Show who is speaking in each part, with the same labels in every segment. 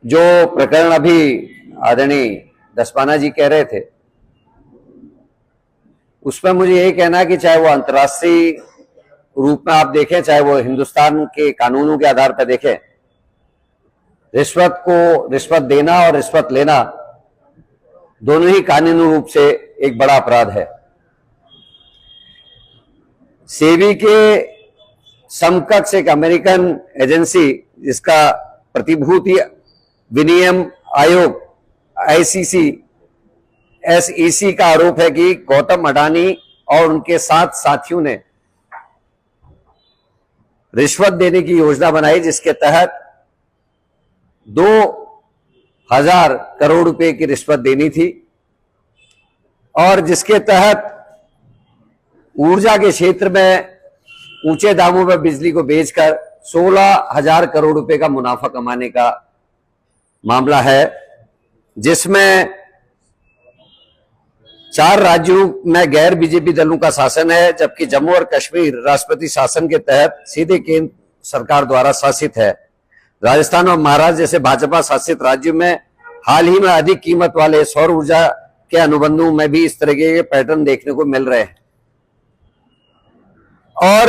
Speaker 1: जो प्रकरण अभी आदरणीय दसपाना जी कह रहे थे, उसमें मुझे यही कहना है कि चाहे वो अंतर्राष्ट्रीय रूप में आप देखें, चाहे वो हिंदुस्तान के कानूनों के आधार पर देखें, रिश्वत देना और रिश्वत लेना दोनों ही कानूनी रूप से एक बड़ा अपराध है। सेबी के समकक्ष एक अमेरिकन एजेंसी जिसका प्रतिभूति विनियम आयोग SEC का आरोप है कि गौतम अडानी और उनके 7 साथियों ने रिश्वत देने की योजना बनाई, जिसके तहत 2000 करोड़ रुपए की रिश्वत देनी थी और जिसके तहत ऊर्जा के क्षेत्र में ऊंचे दामों पर बिजली को बेचकर 16,000 करोड़ रुपए का मुनाफा कमाने का मामला है, जिसमें 4 राज्यों में गैर बीजेपी दलों का शासन है, जबकि जम्मू और कश्मीर राष्ट्रपति शासन के तहत सीधे केंद्र सरकार द्वारा शासित है। राजस्थान और महाराष्ट्र जैसे भाजपा शासित राज्यों में हाल ही में अधिक कीमत वाले सौर ऊर्जा के अनुबंधों में भी इस तरह के पैटर्न देखने को मिल रहे हैं। और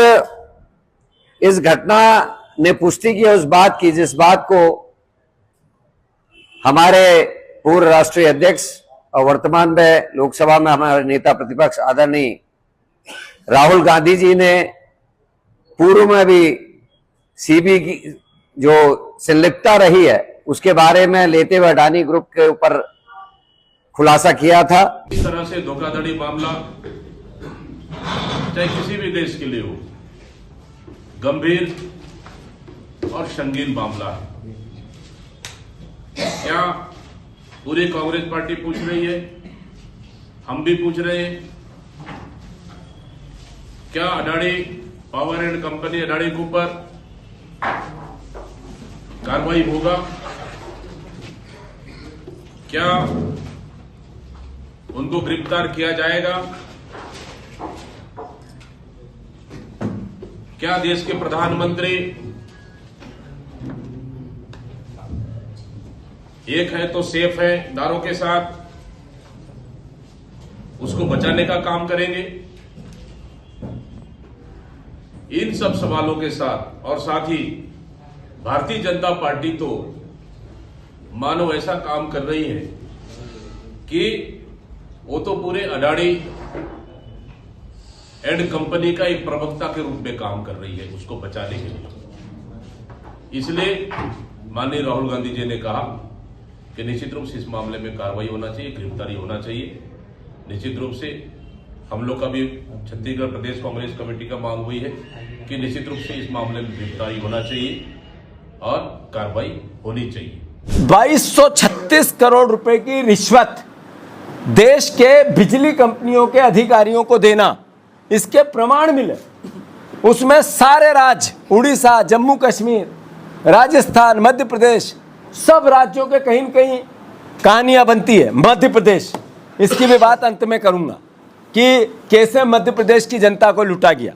Speaker 1: इस घटना ने पुष्टि की उस बात की जिस बात को हमारे पूर्व राष्ट्रीय अध्यक्ष और वर्तमान में लोकसभा में हमारे नेता प्रतिपक्ष आदरणीय राहुल गांधी जी ने पूर्व में भी सीबी की जो संलिप्तता रही है उसके बारे में लेते हुए अडानी ग्रुप के ऊपर खुलासा किया था।
Speaker 2: इस तरह से धोखाधड़ी मामला चाहे किसी भी देश के लिए हो, गंभीर और संगीन मामला है। क्या पूरी कांग्रेस पार्टी पूछ रही है, हम भी पूछ रहे हैं, क्या Adani power and company Adani के ऊपर कार्रवाई होगा? क्या उनको गिरफ्तार किया जाएगा? क्या देश के प्रधानमंत्री एक है तो सेफ है दारों के साथ, उसको बचाने का काम करेंगे? इन सब सवालों के साथ और साथ ही भारतीय जनता पार्टी तो मानो ऐसा काम कर रही है कि वो तो पूरे अडानी एंड कंपनी का एक प्रवक्ता के रूप में काम कर रही है उसको बचाने के लिए। इसलिए माननीय राहुल गांधी जी ने कहा कि निश्चित रूप से इस मामले में कार्रवाई होना चाहिए, गिरफ्तारी होना चाहिए। निश्चित रूप से हम लोग का भी छत्तीसगढ़ प्रदेश कांग्रेस कमेटी का मांग हुई है कि निश्चित रूप से इस मामले में गिरफ्तारी होना चाहिए और कार्रवाई होनी चाहिए।
Speaker 3: 2236 करोड़ रुपए की रिश्वत देश के बिजली कंपनियों के अधिकारियों को देना, इसके प्रमाण मिले। उसमें सारे राज्य, उड़ीसा, जम्मू कश्मीर, राजस्थान, मध्य प्रदेश, सब राज्यों के कहीं न कहीं कहानियां बनती है। मध्य प्रदेश, इसकी भी बात अंत में करूंगा कि कैसे मध्य प्रदेश की जनता को लूटा गया।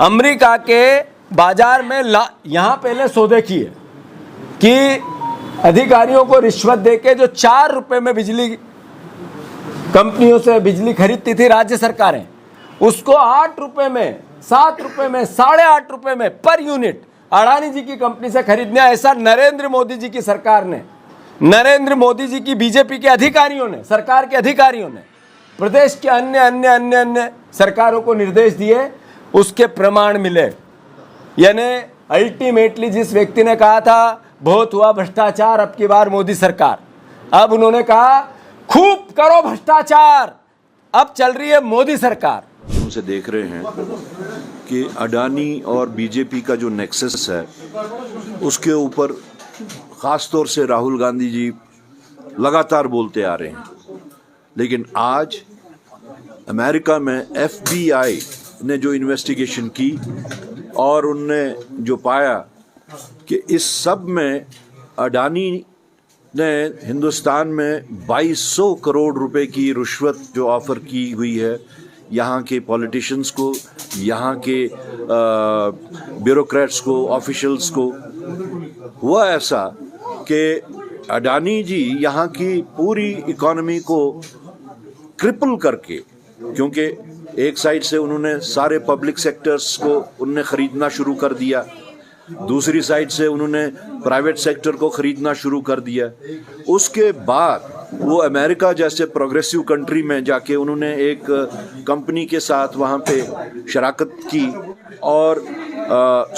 Speaker 3: अमेरिका के बाजार में यहां पहले सौदे किए कि अधिकारियों को रिश्वत देके जो 4 रुपए में बिजली कंपनियों से बिजली खरीदती थी राज्य सरकारें, उसको 8 रुपए में, 7 रुपए में, 8.5 रुपए में पर यूनिट अडानी जी की कंपनी से खरीदने, ऐसा नरेंद्र मोदी जी की सरकार ने, नरेंद्र मोदी जी की बीजेपी के अधिकारियों ने, सरकार के अधिकारियों ने प्रदेश के अन्य सरकारों को निर्देश दिए, उसके प्रमाण मिले। यानी अल्टीमेटली जिस व्यक्ति ने कहा था बहुत हुआ भ्रष्टाचार, अब की बार मोदी सरकार, अब उन्होंने कहा खूब करो भ्रष्टाचार, अब चल रही है मोदी सरकार।
Speaker 4: उनसे देख रहे हैं कि अडानी और बीजेपी का जो नेक्सस है उसके ऊपर खास तौर से राहुल गांधी जी लगातार बोलते आ रहे हैं, लेकिन आज अमेरिका में FBI ने जो इन्वेस्टिगेशन की और उनने जो पाया कि इस सब में अडानी ने हिंदुस्तान में 2200 करोड़ रुपए की रिश्वत जो ऑफर की हुई है यहाँ के पॉलिटिशियंस को, यहाँ के ब्यूरोक्रेट्स को, ऑफिशियल्स को। हुआ ऐसा कि अडानी जी यहाँ की पूरी इकोनॉमी को क्रिपल करके, क्योंकि एक साइड से उन्होंने सारे पब्लिक सेक्टर्स को उन्होंने खरीदना शुरू कर दिया, दूसरी साइड से उन्होंने प्राइवेट सेक्टर को खरीदना शुरू कर दिया। उसके बाद वो अमेरिका जैसे प्रोग्रेसिव कंट्री में जाके उन्होंने एक कंपनी के साथ वहाँ पे शराकत की और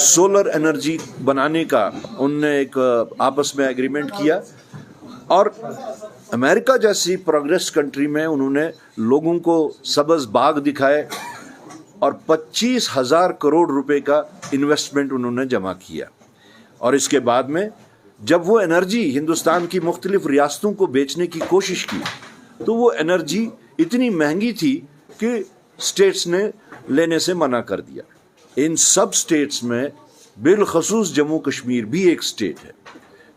Speaker 4: सोलर एनर्जी बनाने का उनने एक आपस में एग्रीमेंट किया, और अमेरिका जैसी प्रोग्रेस कंट्री में उन्होंने लोगों को सब्ज़ बाग दिखाए और 25,000 करोड़ रुपए का इन्वेस्टमेंट उन्होंने जमा किया। और इसके बाद में जब वो एनर्जी हिंदुस्तान की मुख्तलिफ रियासतों को बेचने की कोशिश की तो वो एनर्जी इतनी महंगी थी कि स्टेट्स ने लेने से मना कर दिया। इन सब स्टेट्स में बिलखसूस जम्मू कश्मीर भी एक स्टेट है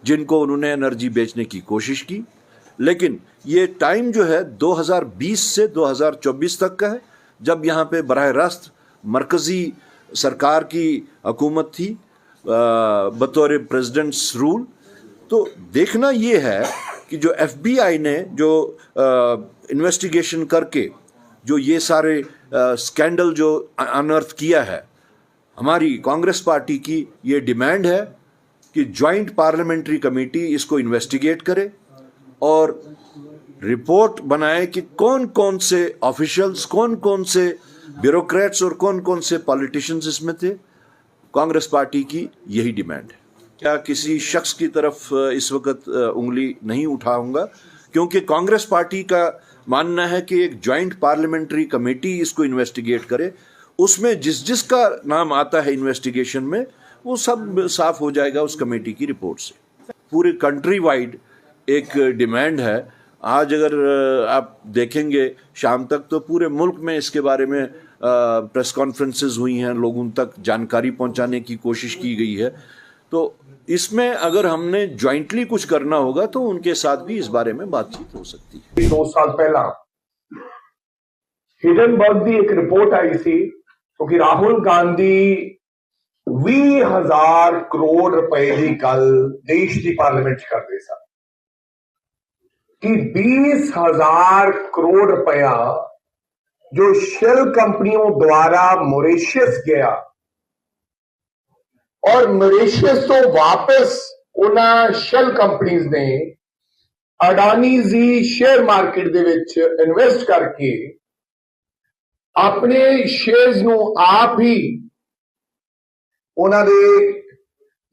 Speaker 4: जिनको उन्होंने एनर्जी बेचने की कोशिश की, लेकिन ये टाइम जो है 2020 से 2024 तक का है, जब यहाँ पे बराह रास्त मरकज़ी सरकार की हुकूमत थी बतौर प्रेसिडेंट्स रूल। तो देखना ये है कि जो FBI ने जो इन्वेस्टिगेशन करके जो ये सारे स्कैंडल जो अनर्थ किया है, हमारी कांग्रेस पार्टी की ये डिमांड है कि जॉइंट पार्लियामेंट्री कमेटी इसको इन्वेस्टिगेट करे और रिपोर्ट बनाए कि कौन कौन से ऑफिशियल्स, कौन कौन से ब्यूरोक्रेट्स और कौन कौन से पॉलिटिशियंस इसमें थे। कांग्रेस पार्टी की यही डिमांड है। क्या किसी शख्स की तरफ इस वक्त उंगली नहीं उठाऊंगा, क्योंकि कांग्रेस पार्टी का मानना है कि एक जॉइंट पार्लियामेंट्री कमेटी इसको इन्वेस्टिगेट करे, उसमें जिस जिसका नाम आता है इन्वेस्टिगेशन में वो सब साफ हो जाएगा उस कमेटी की रिपोर्ट से। पूरे कंट्री वाइड एक डिमांड है। आज अगर आप देखेंगे शाम तक तो पूरे मुल्क में इसके बारे में प्रेस कॉन्फ्रेंसेस हुई हैं, लोगों तक जानकारी पहुंचाने की कोशिश की गई है। तो इसमें अगर हमने ज्वाइंटली कुछ करना होगा तो उनके साथ भी इस बारे में बातचीत हो सकती है।
Speaker 5: 2 साल पहला हिडनबर्ग की एक रिपोर्ट आई सी क्योंकि राहुल गांधी 20,000 करोड़ रुपए की गल देश की पार्लियामेंट करते सन कि 20,000 करोड़ रुपया जो शेल कंपनियों द्वारा मॉरिशस गया और मॉरिशस तो वापस उन्हें शेल कंपनीज ने अडानी जी शेयर मार्केट दे विच इन्वेस्ट करके अपने शेयर्स नू आप ही उन्होंने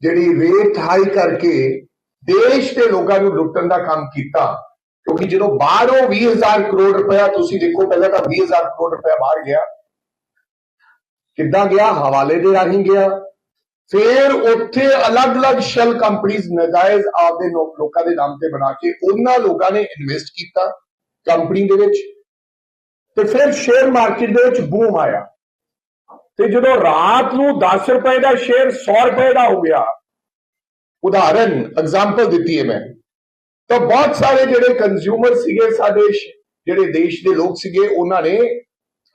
Speaker 5: जिहड़ी रेट हाई करके देश के लोगों को लुटन का काम किया। क्योंकि जो बाहरों 20,000 करोड़ रुपया तुसी देखो, पहले तो 20,000 करोड़ रुपया बाहर गया, कितना गया, हवाले दे राही गया, फिर उत्थे अलग अलग शेल कंपनीज नजायज आपदे लोगों के नाम से बना के उन्होंने लोगों ने इन्वेस्ट किया कंपनी दे विच, ते फिर शेयर मार्केट दे विच बूम आया। ते जो रात नू 10 रुपए का शेयर 100 रुपए का हो गया, उदाहरण एग्जाम्पल दी है मैं, तो बहुत सारे जिहड़े कंज्यूमर सीगे साडे जिहड़े देश के लोग सीगे उन्होंने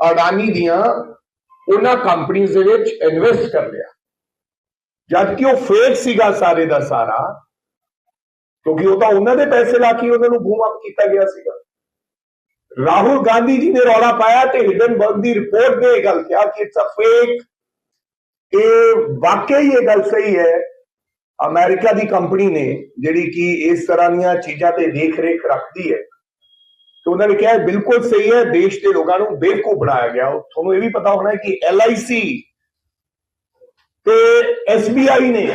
Speaker 5: अडानी दियां उन्हां कंपनीज दे विच इन्वेस्ट कर लिया, जबकि वो फेक सीगा सारे दा सारा, क्योंकि वो तो उन्होंने पैसे ला के उन्होंने बूम अप किया गया सीगा। राहुल गांधी जी ने रौला पाया तो हिडनबर्ग की रिपोर्ट ने गल किया कि इट्स अ फेक। वाकई ये गल सही है, अमेरिका की कंपनी ने जिहड़ी कि इस तरह दी चीजों पर देख रेख रखती है, तो उन्होंने कहा बिल्कुल सही है, देश के लोगों को बेवकूफ बनाया गया। थोड़ा यह भी पता होना है कि LIC ते SBI ने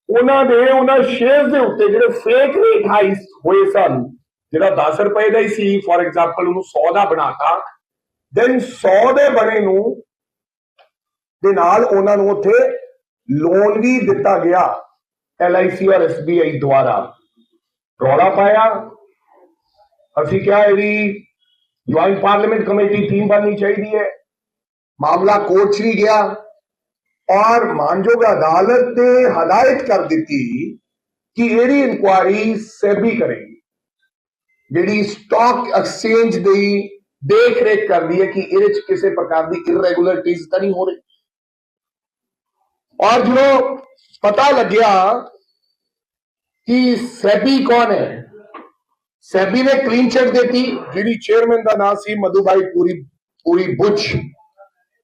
Speaker 5: उन्होंने शेयर के उत्ते जो फेक रेट हाई हुए सन, जो 10 रुपए का ही सी, फॉर एग्जाम्पल उन्होंने 100 का बनाता, देन 100 के बने दे नाल उन्होंने उत्थे लोन भी दिता गया LIC और SBI द्वारा। रौला पाया, असी क्या ज्वाइंट पार्लियामेंट कमेटी टीम बननी चाहिए है, मामला कोर्ट च भी गया और मानयोग अदालत ने हदायत कर दी कि यही इंक्वायरी सेबी करेगी, जिहड़ी स्टॉक एक्सचेंज की देख रेख कर दी है कि ये किसी प्रकार की इरेगुलरिटीज तो नहीं हो रही। और जो पता लग्या ਕਿ ਸੈਬੀ ਕੌਣ ਹੈ। ਸੈਬੀ ਨੇ ਕਲੀਨ ਚਿੱਟ ਦਿੱਤੀ, ਜਿਹੜੀ ਚੇਅਰਮੈਨ ਦਾ ਨਾਮ ਸੀ ਮਧੂਬਾਈ ਪੂਰੀ ਬੁੱਚ,